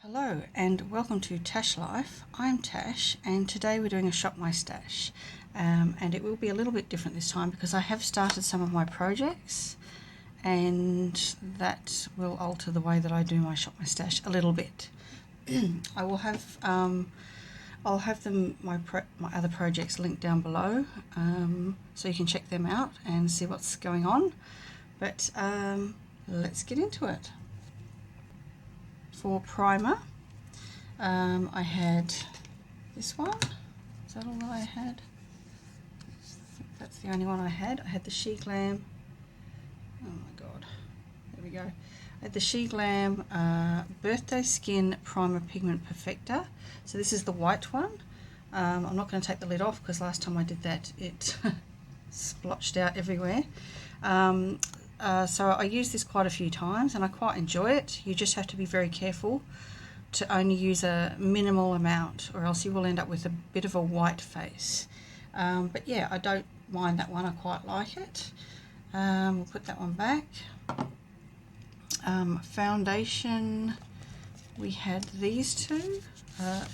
Hello and welcome to Tash Life. I'm Tash and today we're doing a Shop My Stash and it will be a little bit different this time because I have started some of my projects and that will alter the way that I do my Shop My Stash a little bit. I will have I'll have them my other projects linked down below so you can check them out and see what's going on, but let's get into it. For primer, I had this one. Is that all that I had? I think that's the only one I had. I had the Sheglam. Oh my god. There we go. I had the Sheglam Birthday Skin Primer Pigment Perfector. So this is the white one. I'm not going to take the lid off because last time I did that it splotched out everywhere. So I use this quite a few times and I quite enjoy it. You just have to be very careful to only use a minimal amount or else you will end up with a bit of a white face. But yeah, I don't mind that one, I quite like it. We'll put that one back. Foundation, we had these two.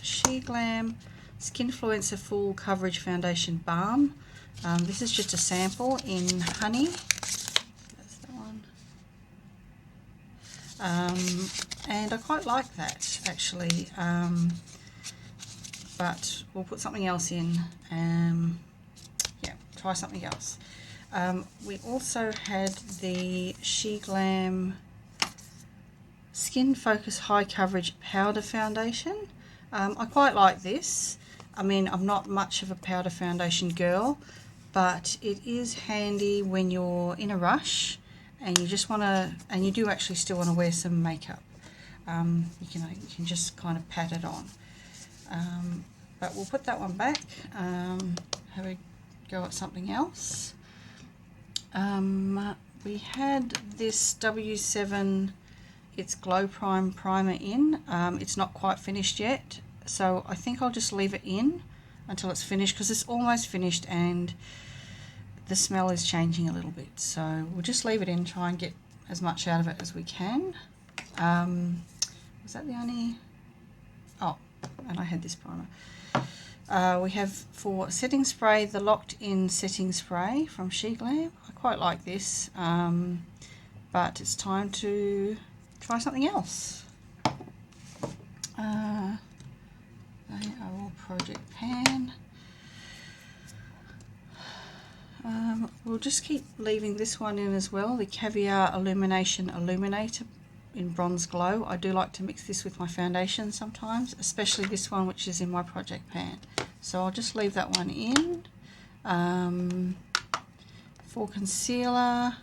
Sheglam Skinfluencer Full Coverage Foundation Balm. This is just a sample in Honey. And I quite like that actually, but we'll put something else in. Yeah, try something else. We also had the Sheglam Skin Focus High Coverage Powder Foundation. I quite like this. I mean, I'm not much of a powder foundation girl, but it is handy when you're in a rush and you just want to, and you do actually still want to wear some makeup. You can just kind of pat it on. But we'll put that one back. Have a go at something else. We had this W7, it's Glow Prime Primer in. It's not quite finished yet, so I think I'll just leave it in until it's finished because it's almost finished and the smell is changing a little bit, so we'll just leave it in, try and get as much out of it as we can. Was that the only? Oh, and I had this primer. We have for setting spray the Locked In Setting Spray from Sheglam. I quite like this, but it's time to try something else. They are all Project Pan. We'll just keep leaving this one in as well, the Caviar Illumination Illuminator in Bronze Glow. I do like to mix this with my foundation sometimes, especially this one which is in my project pan. So I'll just leave that one in. For concealer,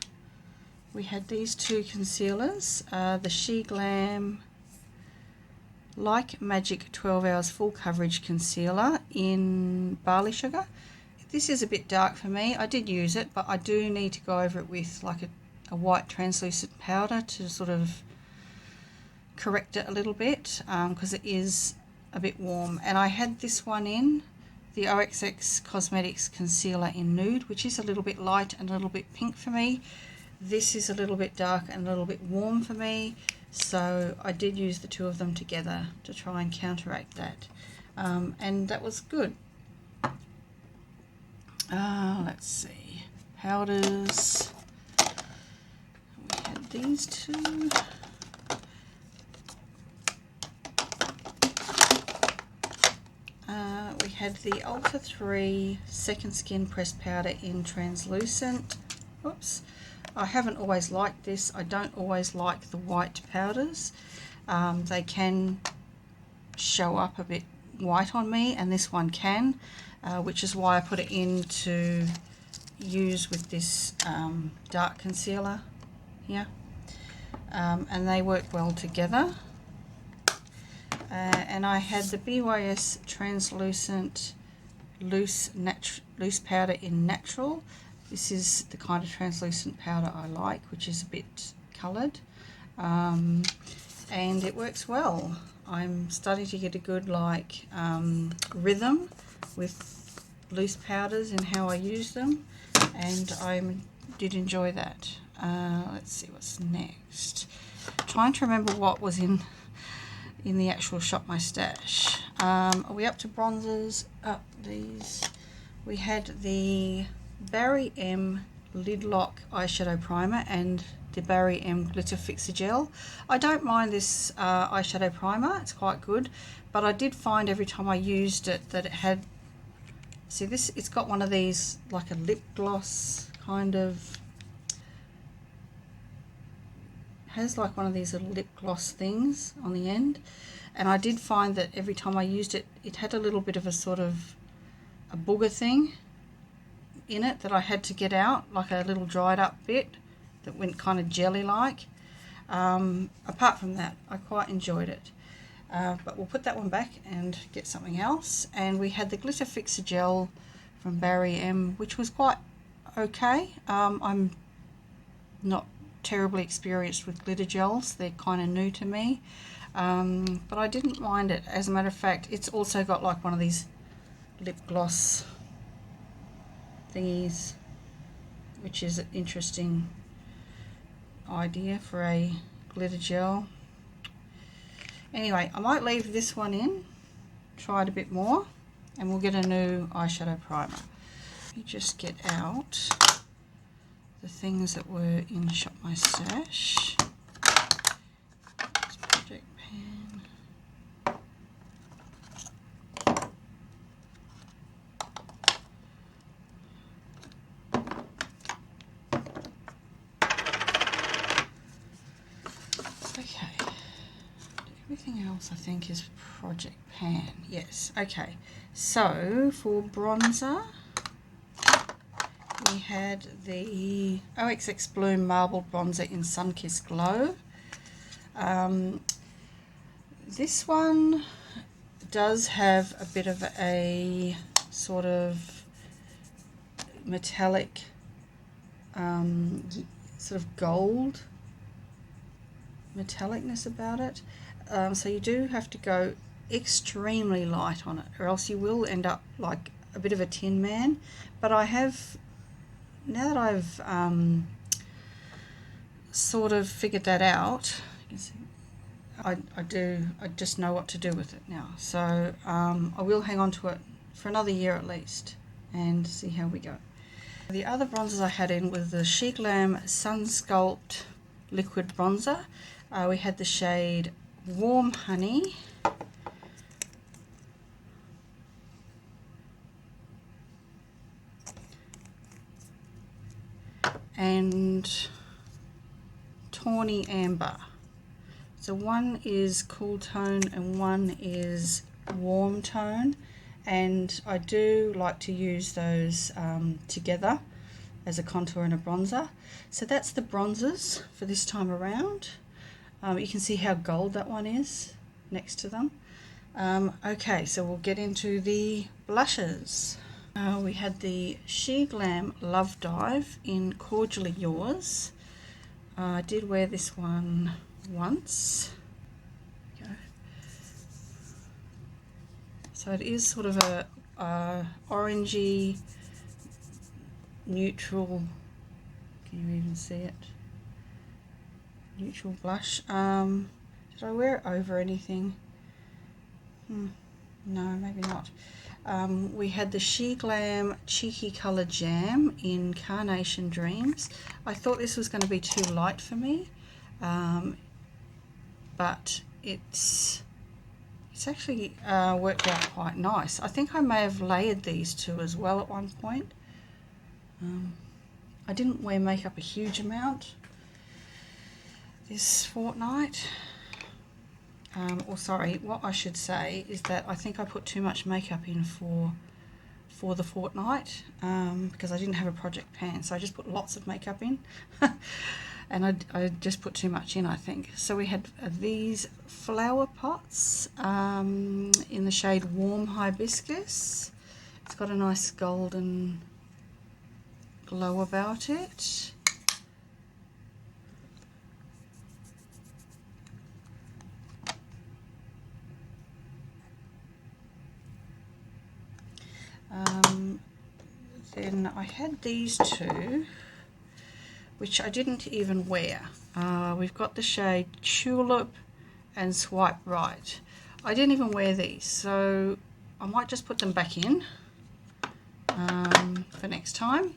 we had these two concealers, the Sheglam Like Magic 12 Hours Full Coverage Concealer in Barley Sugar. This is a bit dark for me. I did use it, but I do need to go over it with like a white translucent powder to sort of correct it a little bit because it is a bit warm. And I had this one in, the OXX Cosmetics Concealer in Nude, which is a little bit light and a little bit pink for me. This is a little bit dark and a little bit warm for me, so I did use the two of them together to try and counteract that. And that was good. Let's see, powders, we had these two. We had the Ultra 3 Second Skin Pressed Powder in Translucent. Oops, I haven't always liked this. I don't always like the white powders. They can show up a bit white on me, and this one can. Which is why I put it in to use with this dark concealer here, and they work well together. And I had the BYS Translucent Loose Powder in Natural. This is the kind of translucent powder I like, which is a bit coloured, and it works well. I'm starting to get a good rhythm with loose powders and how I use them, and I did enjoy that. Let's see what's next. Trying to remember what was in in the actual Shop My Stash. Are we up to bronzers? Up these. We had the Barry M Lid Lock Eyeshadow Primer and the Barry M Glitter Fixer Gel. I don't mind this eyeshadow primer, it's quite good, but I did find every time I used it that it had, see this, it's got one of these like a lip gloss kind of, has like one of these little lip gloss things on the end, and I did find that every time I used it, it had a little bit of a sort of a booger thing in it that I had to get out, like a little dried up bit that went kind of jelly like. Apart from that, I quite enjoyed it, but we'll put that one back and get something else. And we had the Glitter Fixer Gel from Barry M, which was quite okay. I'm not terribly experienced with glitter gels, they're kind of new to me, but I didn't mind it. As a matter of fact, it's also got like one of these lip gloss thingies, which is an interesting idea for a glitter gel. Anyway, I might leave this one in, try it a bit more, and we'll get a new eyeshadow primer. Let me just get out the things that were in Shop My Stash. This project pan. Okay, everything else I think is project pan. Yes, okay. So for bronzer, we had the OXX Bloom Marble Bronzer in Sunkissed Glow. This one does have a bit of a sort of metallic, sort of gold metallicness about it. So you do have to go extremely light on it, or else you will end up like a bit of a Tin Man. But I have, now that I've sort of figured that out, you can see, I just know what to do with it now. So I will hang on to it for another year at least and see how we go. The other bronzers I had in was the Sheglam Sun Sculpt Liquid Bronzer. We had the shade Warm Honey, and Tawny Amber. So one is cool tone and one is warm tone, and I do like to use those together as a contour and a bronzer. So that's the bronzers for this time around. You can see how gold that one is next to them. Okay, so we'll get into the blushes. We had the Sheglam Love Dive in Cordially Yours. I did wear this one once. Okay. So it is sort of a orangey, neutral, can you even see it? Neutral blush. Did I wear it over anything? No, maybe not. We had the Sheglam Cheeky Colour Jam in Carnation Dreams. I thought this was going to be too light for me, but it's actually worked out quite nice. I think I may have layered these two as well at one point. I didn't wear makeup a huge amount this fortnight. Or sorry, what I should say is that I think I put too much makeup in for the fortnight, because I didn't have a project pan, so I just put lots of makeup in. And I just put too much in, I think. So we had these flower pots in the shade Warm Hibiscus. It's got a nice golden glow about it. Then I had these two, which I didn't even wear. We've got the shade Tulip and swipe right. I didn't even wear these, so I might just put them back in for next time.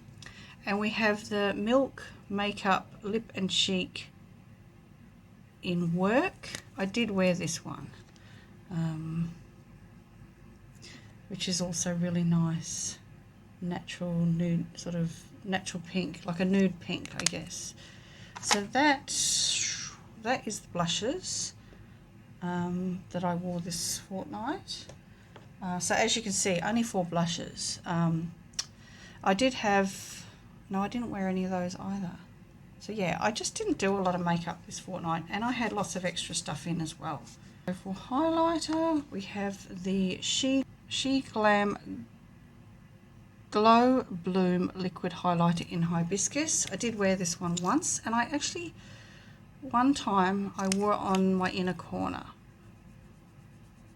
And we have the Milk Makeup Lip and Cheek in Work. I did wear this one, which is also really nice. Natural nude, sort of natural pink, like a nude pink, I guess. So that is the blushes that I wore this fortnight. So as you can see, only 4 blushes. I did have, no, I didn't wear any of those either. So yeah, I just didn't do a lot of makeup this fortnight, and I had lots of extra stuff in as well. So for highlighter, we have the Sheglam Glow Bloom Liquid Highlighter in Hibiscus. I did wear this one once, and I actually, one time I wore it on my inner corner,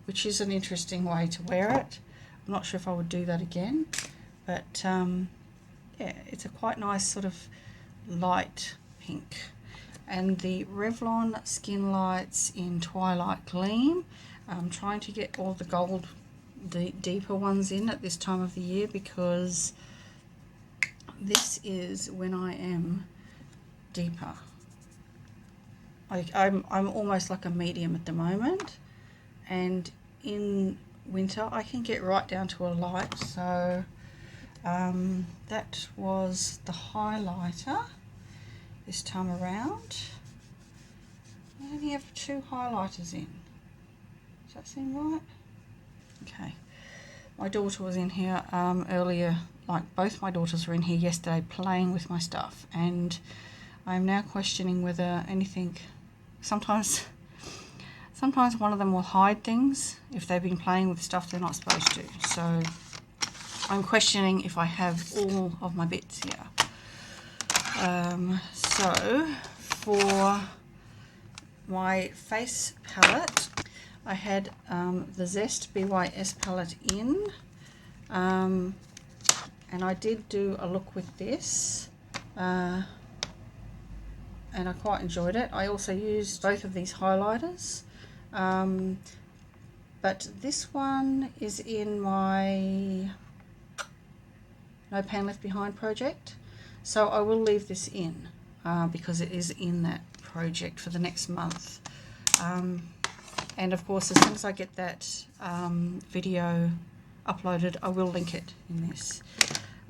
which is an interesting way to wear it. I'm not sure if I would do that again, but yeah, it's a quite nice sort of light pink. And the Revlon Skin Lights in Twilight Gleam. I'm trying to get all the gold, the deeper ones in at this time of the year, because this is when I am deeper. I'm almost like a medium at the moment, and in winter I can get right down to a light. So that was the highlighter this time around. I only have 2 highlighters in. Does that seem right? Okay, my daughter was in here earlier, like both my daughters were in here yesterday playing with my stuff, and I'm now questioning whether anything, sometimes one of them will hide things if they've been playing with stuff they're not supposed to. So I'm questioning if I have all of my bits here. So for my face palette, I had the Zest BYS palette in, and I did do a look with this, and I quite enjoyed it. I also used both of these highlighters, but this one is in my No Pan Left Behind project, so I will leave this in because it is in that project for the next month. And of course, as soon as I get that video uploaded, I will link it in this.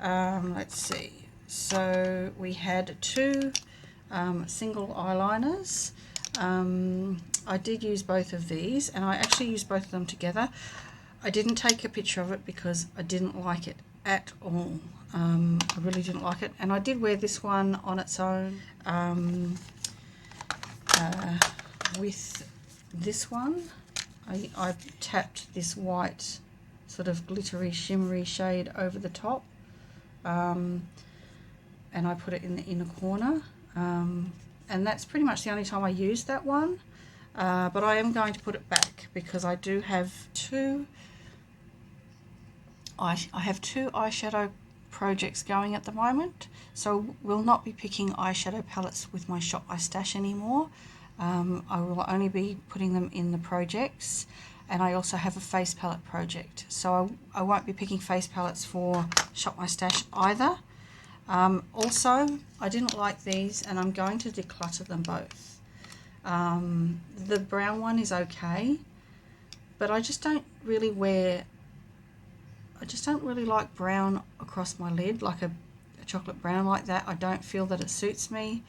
Let's see. So we had 2 single eyeliners. I did use both of these, and I actually used both of them together. I didn't take a picture of it because I didn't like it at all. I really didn't like it, and I did wear this one on its own with this one. I tapped this white sort of glittery shimmery shade over the top, and I put it in the inner corner, and that's pretty much the only time I used that one, but I am going to put it back because I do have 2 I have 2 eyeshadow projects going at the moment, so we'll not be picking eyeshadow palettes with my Shop My Stash anymore. I will only be putting them in the projects, and I also have a face palette project, so I won't be picking face palettes for Shop My Stash either. Also, I didn't like these, and I'm going to declutter them both. The brown one is okay, but I just don't really like brown across my lid, like a chocolate brown like that. I don't feel that it suits me.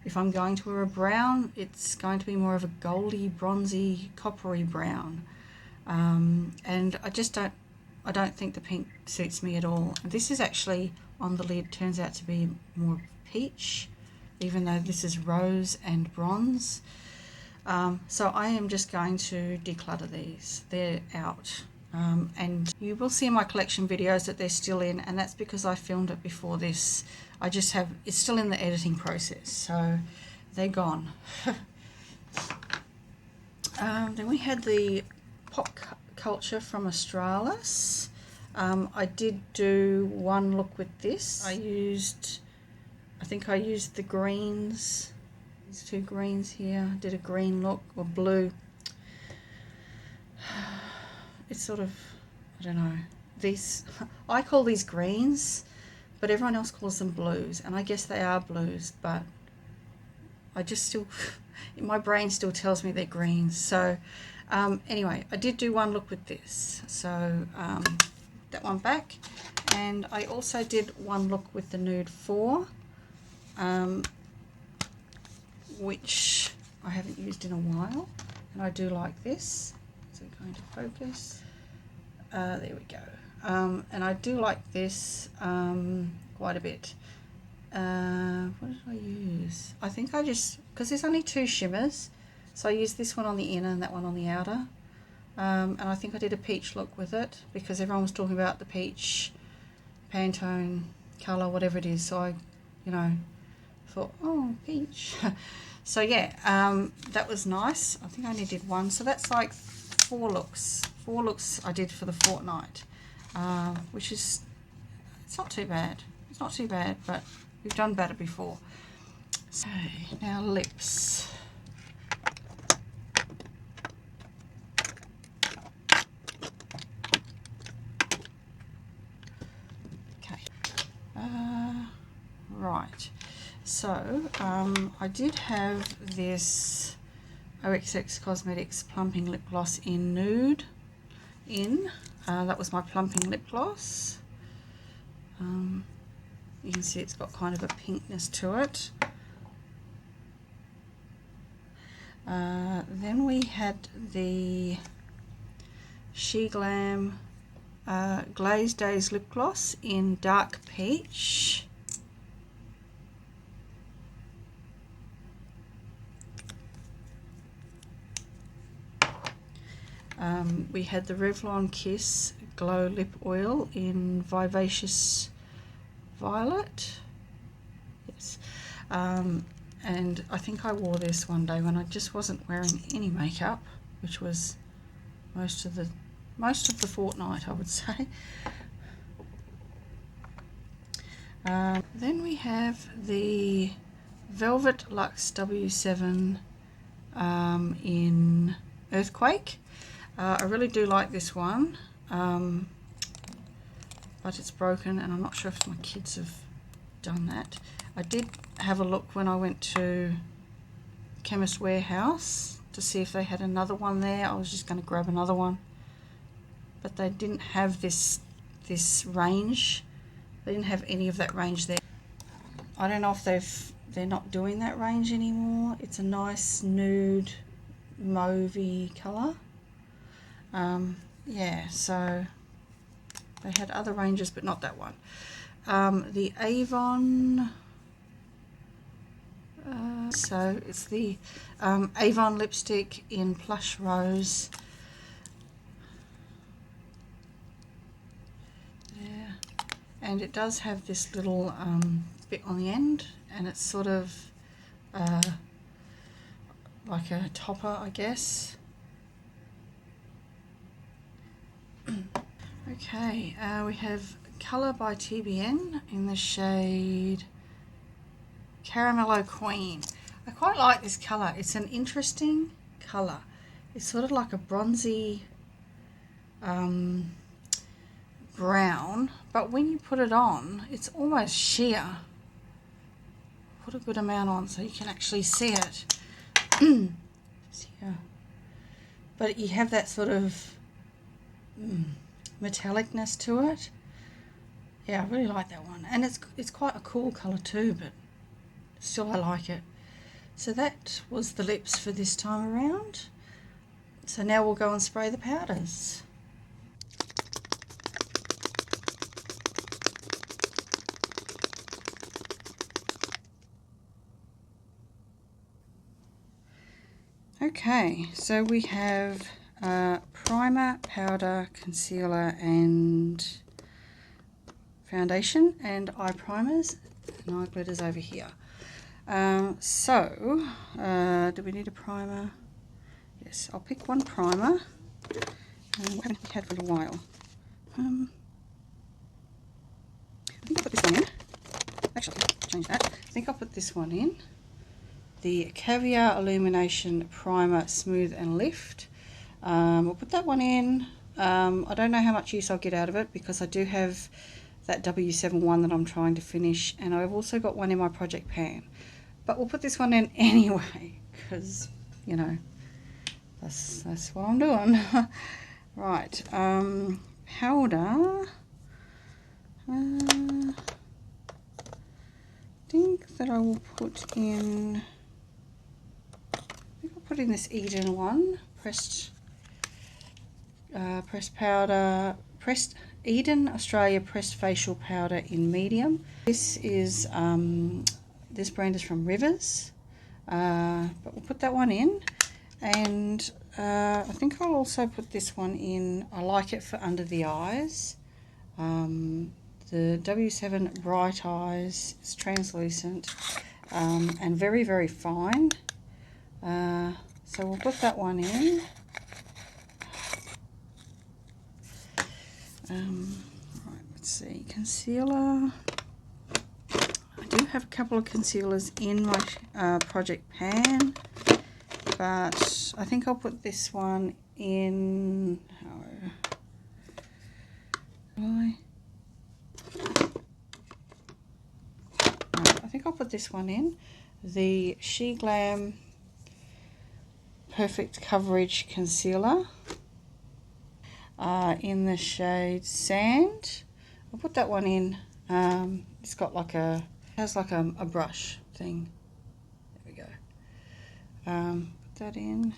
If I'm going to wear a brown, it's going to be more of a goldy, bronzy, coppery brown. And I don't think the pink suits me at all. This is actually on the lid, turns out to be more peach, even though this is rose and bronze. So I am just going to declutter these. They're out. And you will see in my collection videos that they're still in, and that's because I filmed it before this. It's still in the editing process, so they're gone. Then we had the Pop Culture from Australis. I did do one look with this. I think I used the greens, these 2 greens here. I did a green look, or blue, sort of, I don't know, these, I call these greens, but everyone else calls them blues, and I guess they are blues, but I just still, my brain still tells me they're greens. So anyway, I did do one look with this, so that one back, and I also did one look with the Nude 4, which I haven't used in a while, and I do like this. Is it going to focus? There we go. And I do like this quite a bit. What did I use? I think I just, because there's only 2 shimmers, so I used this one on the inner and that one on the outer. And I think I did a peach look with it because everyone was talking about the peach Pantone colour, whatever it is. So I, you know, thought, oh, peach. So yeah, that was nice. I think I only did one. So that's like 4 looks. 4 looks I did for the fortnight, which is, it's not too bad. It's not too bad, but we've done better before. So now lips. Right, so I did have this OXX Cosmetics Plumping Lip Gloss in Nude. That was my plumping lip gloss. You can see it's got kind of a pinkness to it. Then we had the Sheglam Glazed Days Lip Gloss in Dark Peach. We had the Revlon Kiss Glow Lip Oil in Vivacious Violet. Yes. And I think I wore this one day when I just wasn't wearing any makeup, which was most of the fortnight, I would say. Then we have the Velvet Luxe W7 in Earthquake. I really do like this one, but it's broken and I'm not sure if my kids have done that. I did have a look when I went to Chemist Warehouse to see if they had another one there. I was just going to grab another one, but they didn't have this range. They didn't have any of that range there. I don't know if they're not doing that range anymore. It's a nice nude mauvey colour. Yeah, so they had other ranges, but not that one. The Avon, so it's the Avon lipstick in Plush Rose. There, and it does have this little bit on the end, and it's sort of like a topper, I guess. Okay, we have Colour by TBN in the shade Caramello Queen. I quite like this colour. It's an interesting colour. It's sort of like a bronzy brown, but when you put it on, it's almost sheer. Put a good amount on so you can actually see it. But you have that sort of metallicness to it. Yeah, I really like that one, and it's quite a cool colour too, but still I like it. So that was the lips for this time around. So now we'll go and spray the powders. Okay, so we have primer, powder, concealer and foundation, and eye primers and eye glitters over here. Do we need a primer? Yes, I'll pick one primer. We haven't had for a while. I think I'll put this one in. Actually, change that. I think I'll put this one in. The Caviar Illumination Primer Smooth and Lift. We'll put that one in. I don't know how much use I'll get out of it because I do have that W7 one that I'm trying to finish, and I've also got one in my project pan. But we'll put this one in anyway because, you know, that's what I'm doing. Right, powder. I think that I will put in. I think I'll put in this Eden one, pressed powder, Eden Australia pressed facial powder in medium. This is this brand is from Rivers, but we'll put that one in, and I think I'll also put this one in. I like it for under the eyes. The W7 Bright Eyes is translucent and very, very fine. So we'll put that one in. Right, let's see, concealer. I do have a couple of concealers in my project pan, but I think I'll put this one in. I think I'll put this one in, the Sheglam Perfect Coverage Concealer in the shade Sand. I'll put that one in. It's got like has like a brush thing. There we go. Put that in.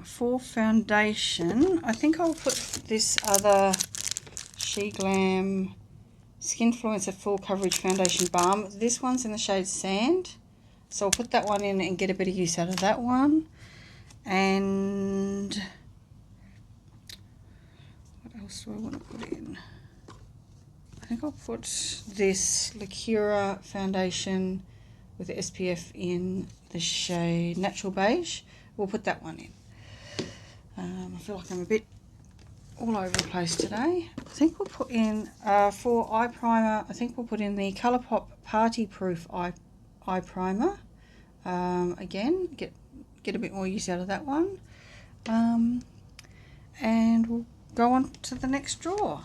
For foundation, I think I'll put this other Sheglam Skinfluencer Full Coverage Foundation Balm. This one's in the shade Sand, so I'll put that one in and get a bit of use out of that one. And what else do I want to put in? I think I'll put this Lacura foundation with the SPF in the shade Natural Beige. We'll put that one in. I feel like I'm a bit all over the place today. I think we'll put in, for eye primer, I think we'll put in the Colourpop Party Proof eye primer. Again, get a bit more use out of that one. And we'll go on to the next drawer.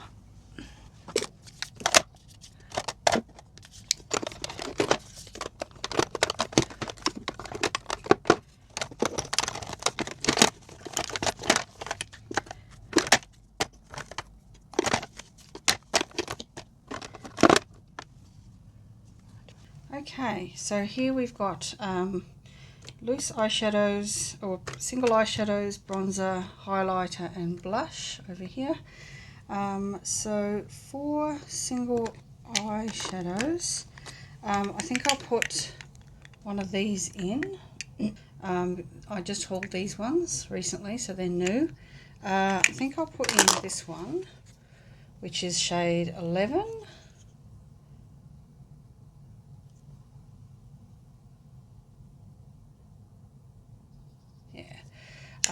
Okay, so here we've got loose eyeshadows, or single eyeshadows, bronzer, highlighter and blush over here. So for single eyeshadows, I think I'll put one of these in. I just hauled these ones recently, so they're new. I think I'll put in this one, which is shade 11.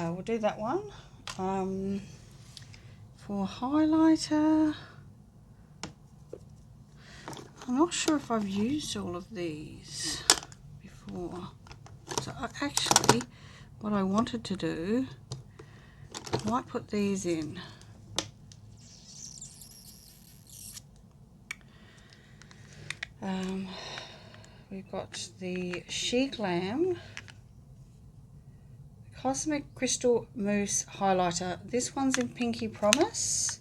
We'll do that one. For highlighter, I'm not sure if I've used all of these before. So actually, what I wanted to do, I might put these in. We've got the Sheglam Cosmic Crystal Mousse Highlighter. This one's in Pinky Promise.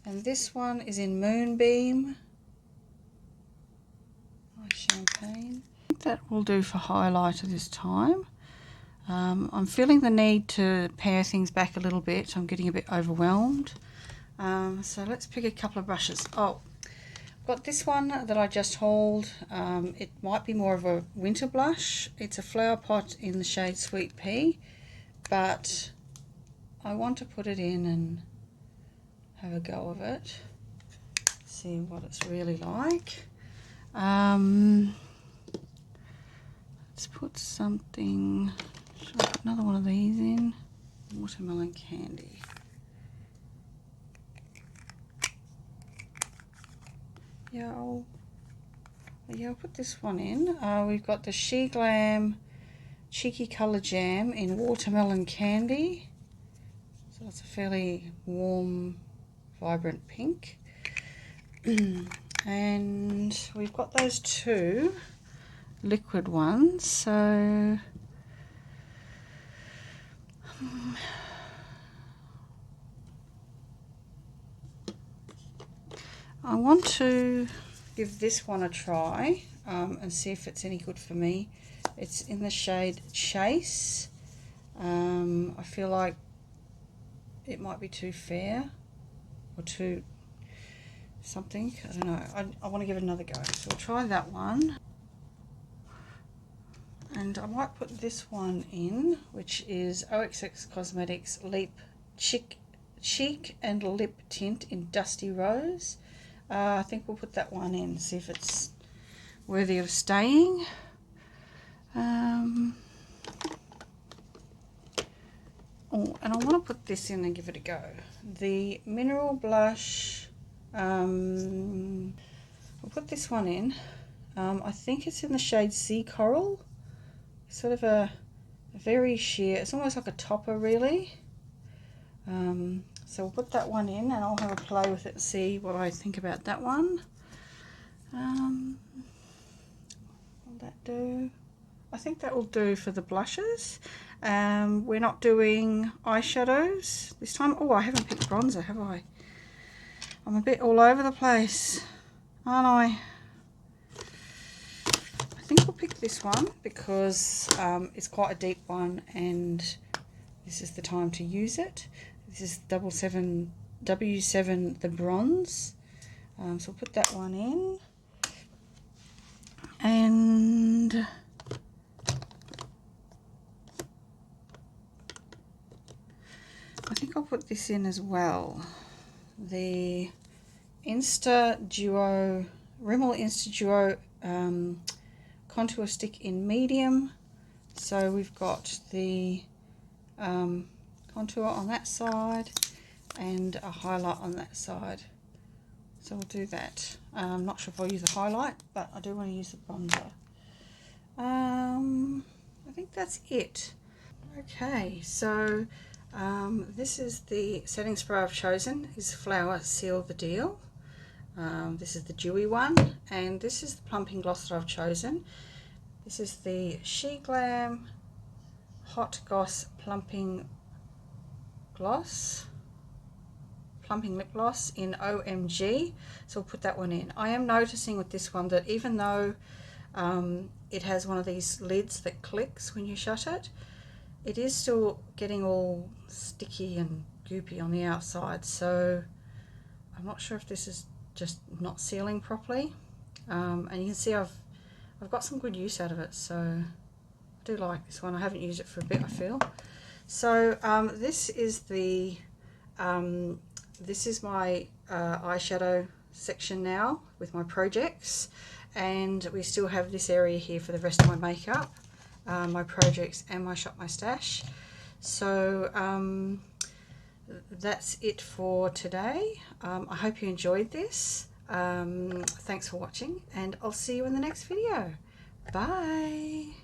And this one is in Moonbeam. Nice champagne. I think that will do for highlighter this time. I'm feeling the need to pare things back a little bit. I'm getting a bit overwhelmed. So let's pick a couple of brushes. Oh, got this one that I just hauled. It might be more of a winter blush. It's a flower pot in the shade Sweet Pea, but I want to put it in and have a go of it, see what it's really like. Let's put something, should I put another one of these in? Watermelon Candy. Yeah, Yeah, I'll put this one in. We've got the Sheglam Cheeky Colour Jam in Watermelon Candy. So it's a fairly warm, vibrant pink. And we've got those two liquid ones. So I want to give this one a try and see if it's any good for me. It's in the shade Chase. I feel like it might be too fair or too something. I don't know. I want to give it another go. So we'll try that one. And I might put this one in, which is OXX Cosmetics Leap Cheek and Lip Tint in Dusty Rose. I think we'll put that one in, see if it's worthy of staying. Oh, and I want to put this in and give it a go. The Mineral Blush, we'll put this one in. I think it's in the shade Sea Coral. Sort of a very sheer, it's almost like a topper really. So we'll put that one in and I'll have a play with it and see what I think about that one. Will that do? I think that will do for the blushes. We're not doing eyeshadows this time. Oh, I haven't picked bronzer, have I? I'm a bit all over the place, aren't I? I think we'll pick this one because it's quite a deep one and this is the time to use it. This is W7 the bronze. So we'll put that one in. And I think I'll put this in as well. The Rimmel Insta Duo contour stick in medium. So we've got the contour on that side and a highlight on that side. So we'll do that. I'm not sure if I'll use a highlight, but I do want to use the bronzer. I think that's it. Okay, so this is the setting spray I've chosen, is Flower Seal the Deal. This is the dewy one, and this is the plumping gloss that I've chosen. This is the Sheglam Hot Goss Plumping Lip Gloss in OMG. So we'll put that one in. I am noticing with this one that even though it has one of these lids that clicks when you shut it, it is still getting all sticky and goopy on the outside. So I'm not sure if this is just not sealing properly. And you can see I've got some good use out of it, so I do like this one. I haven't used it for a bit, I feel. So this is the this is my eyeshadow section now with my projects, and we still have this area here for the rest of my makeup, my projects and my Shop My Stash. So that's it for today. I hope you enjoyed this. Thanks for watching, and I'll see you in the next video. Bye.